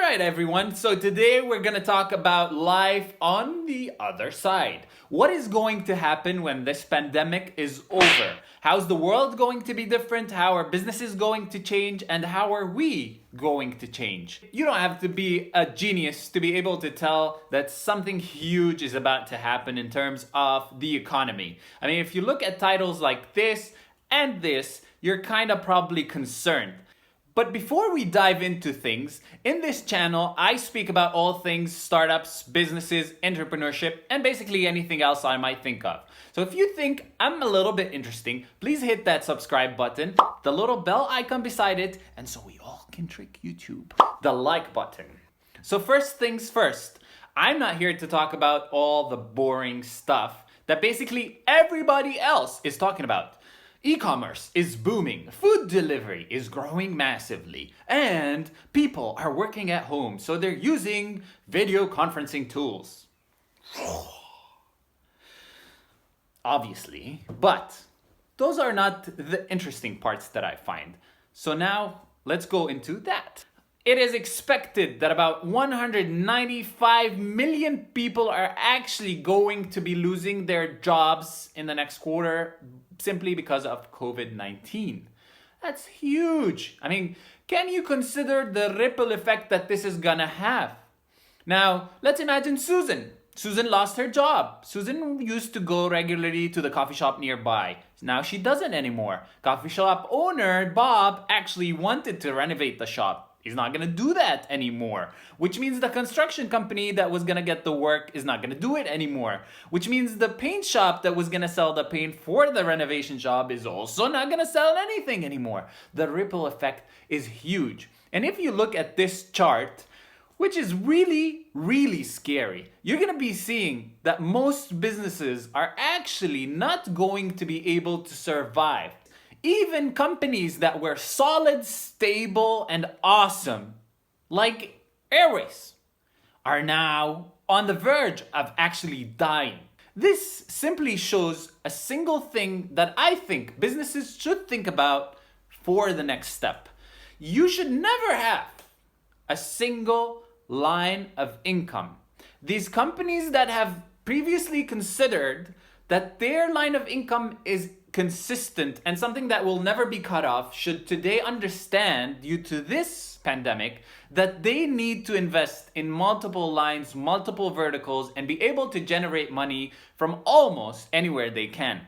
right, everyone. So today we're going to talk about life on the other side. What is going to happen when this pandemic is over? How's the world going to be different? How are businesses going to change? And how are we going to change? You don't have to be a genius to be able to tell that something huge is about to happen in terms of the economy. I mean, if you look at titles like this and this, you're kind of probably concerned. But before we dive into things, in this channel, I speak about all things startups, businesses, entrepreneurship, and basically anything else I might think of. So if you think I'm a little bit interesting, please hit that subscribe button, the little bell icon beside it, and so we all can trick YouTube, the like button. So first things first, I'm not here to talk about all the boring stuff that basically everybody else is talking about. E-commerce is booming, food delivery is growing massively, and people are working at home, so they're using video conferencing tools. Obviously, but those are not the interesting parts that I find. So now let's go into that. It is expected that about 195 million people are actually going to be losing their jobs in the next quarter simply because of COVID-19. That's huge. I mean, can you consider the ripple effect that this is gonna have? Now, let's imagine Susan. Susan lost her job. Susan used to go regularly to the coffee shop nearby. Now she doesn't anymore. Coffee shop owner Bob actually wanted to renovate the shop. He's not going to do that anymore, which means the construction company that was going to get the work is not going to do it anymore, which means the paint shop that was going to sell the paint for the renovation job is also not going to sell anything anymore. The ripple effect is huge. And if you look at this chart, which is really, really scary, you're going to be seeing that most businesses are actually not going to be able to survive. Even companies that were solid, stable, and awesome, like Airways, are now on the verge of actually dying. This simply shows a single thing that I think businesses should think about for the next step. You should never have a single line of income. These companies that have previously considered that their line of income is consistent and something that will never be cut off should today understand, due to this pandemic, that they need to invest in multiple lines, multiple verticals, and be able to generate money from almost anywhere they can.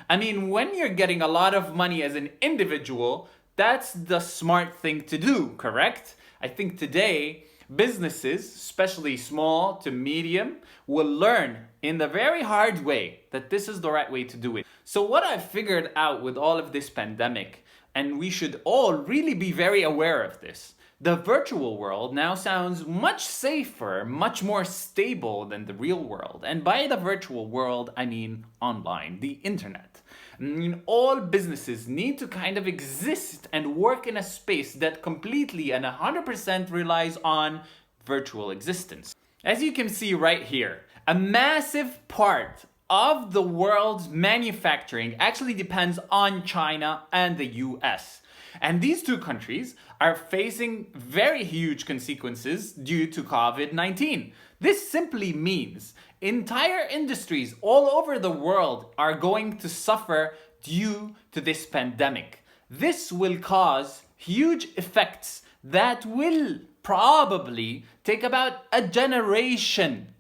I mean, when you're getting a lot of money as an individual, that's the smart thing to do, correct? I think today, businesses, especially small to medium, will learn in the very hard way that this is the right way to do it. So what I've figured out with all of this pandemic, and we should all really be very aware of this, the virtual world now sounds much safer, much more stable than the real world. And by the virtual world, I mean online, the internet. I mean, all businesses need to kind of exist and work in a space that completely and 100% relies on virtual existence. As you can see right here, a massive part of the world's manufacturing actually depends on China and the US. And these two countries are facing very huge consequences due to COVID-19. This simply means entire industries all over the world are going to suffer due to this pandemic. This will cause huge effects that will probably take about a generation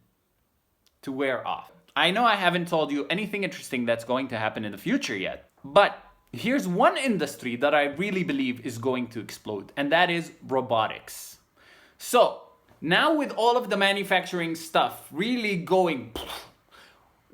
to wear off. I know I haven't told you anything interesting that's going to happen in the future yet, but here's one industry that I really believe is going to explode, and that is robotics. So now with all of the manufacturing stuff really going,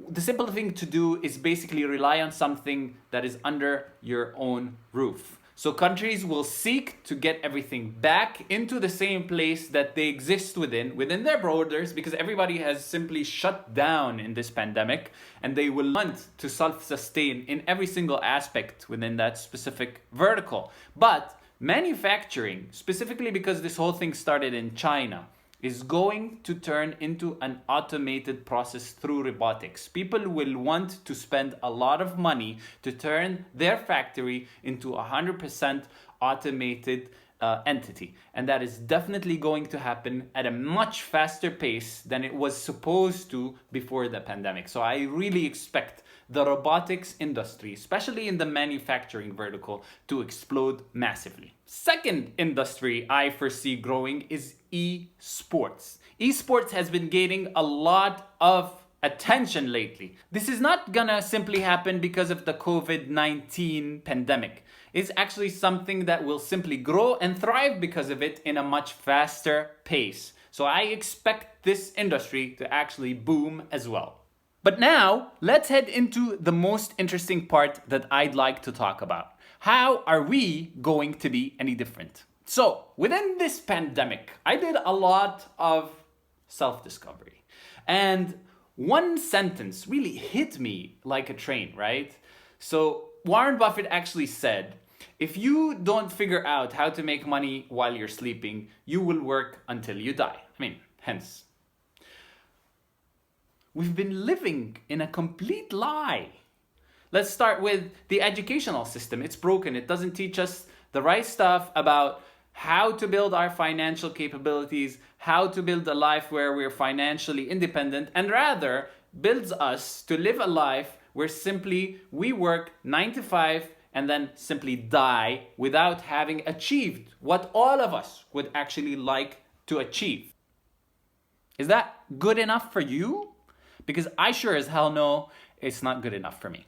the simple thing to do is basically rely on something that is under your own roof. So countries will seek to get everything back into the same place that they exist within their borders, because everybody has simply shut down in this pandemic, and they will want to self-sustain in every single aspect within that specific vertical. But manufacturing, specifically because this whole thing started in China, is going to turn into an automated process through robotics. People will want to spend a lot of money to turn their factory into 100% automated entity. And that is definitely going to happen at a much faster pace than it was supposed to before the pandemic. So I really expect the robotics industry, especially in the manufacturing vertical, to explode massively. Second industry I foresee growing is esports. Esports has been gaining a lot of attention lately. This is not gonna simply happen because of the COVID-19 pandemic. It's actually something that will simply grow and thrive because of it in a much faster pace. So I expect this industry to actually boom as well. But now, let's head into the most interesting part that I'd like to talk about. How are we going to be any different? So, within this pandemic, I did a lot of self-discovery. And one sentence really hit me like a train, right? So, Warren Buffett actually said, if you don't figure out how to make money while you're sleeping, you will work until you die. Hence. We've been living in a complete lie. Let's start with the educational system. It's broken. It doesn't teach us the right stuff about how to build our financial capabilities, how to build a life where we're financially independent, and rather builds us to live a life where simply we work 9 to 5 and then simply die without having achieved what all of us would actually like to achieve. Is that good enough for you? Because I sure as hell know it's not good enough for me.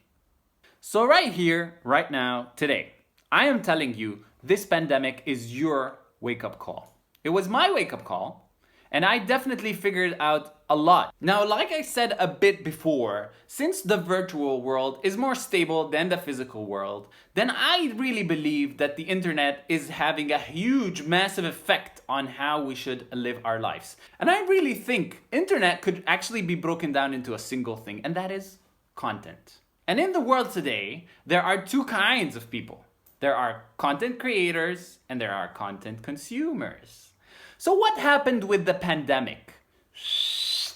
So right here, right now, today, I am telling you this pandemic is your wake-up call. It was my wake-up call, and I definitely figured out a lot. Now, like I said a bit before, since the virtual world is more stable than the physical world, then I really believe that the internet is having a huge, massive effect on how we should live our lives. And I really think internet could actually be broken down into a single thing, and that is content. And in the world today, there are two kinds of people. There are content creators and there are content consumers. So what happened with the pandemic?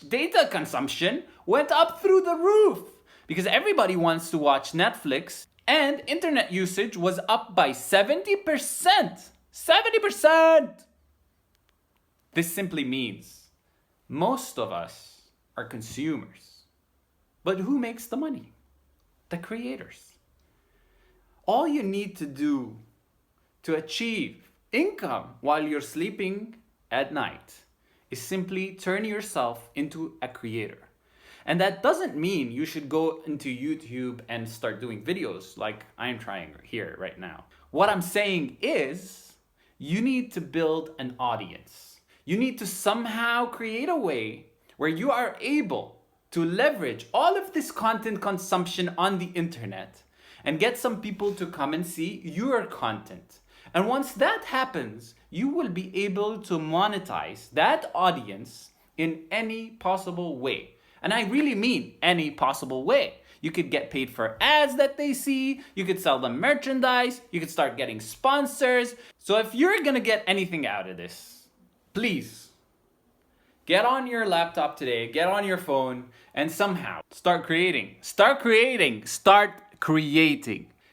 Data consumption went up through the roof because everybody wants to watch Netflix, and internet usage was up by 70%. 70%! This simply means most of us are consumers. But who makes the money? The creators. All you need to do to achieve income while you're sleeping at night is simply turn yourself into a creator. And that doesn't mean you should go into YouTube and start doing videos like I'm trying here right now. What I'm saying is you need to build an audience. You need to somehow create a way where you are able to leverage all of this content consumption on the internet and get some people to come and see your content. And once that happens, you will be able to monetize that audience in any possible way. And I really mean any possible way. You could get paid for ads that they see, you could sell them merchandise, you could start getting sponsors. So if you're gonna get anything out of this, please get on your laptop today, get on your phone, and somehow start creating. Start creating.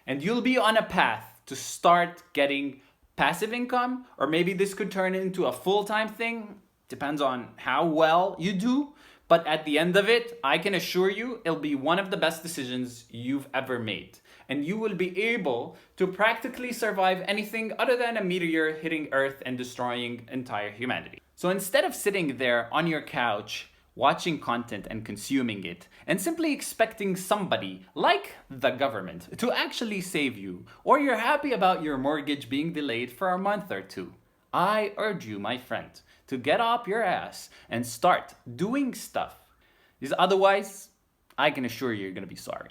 And you'll be on a path to start getting passive income, or maybe this could turn into a full-time thing. Depends on how well you do. But at the end of it, I can assure you it'll be one of the best decisions you've ever made. And you will be able to practically survive anything other than a meteor hitting Earth and destroying entire humanity. So instead of sitting there on your couch, watching content and consuming it, and simply expecting somebody, like the government, to actually save you, or you're happy about your mortgage being delayed for a month or two, I urge you, my friend, to get up your ass and start doing stuff. Because otherwise, I can assure you, you're gonna be sorry.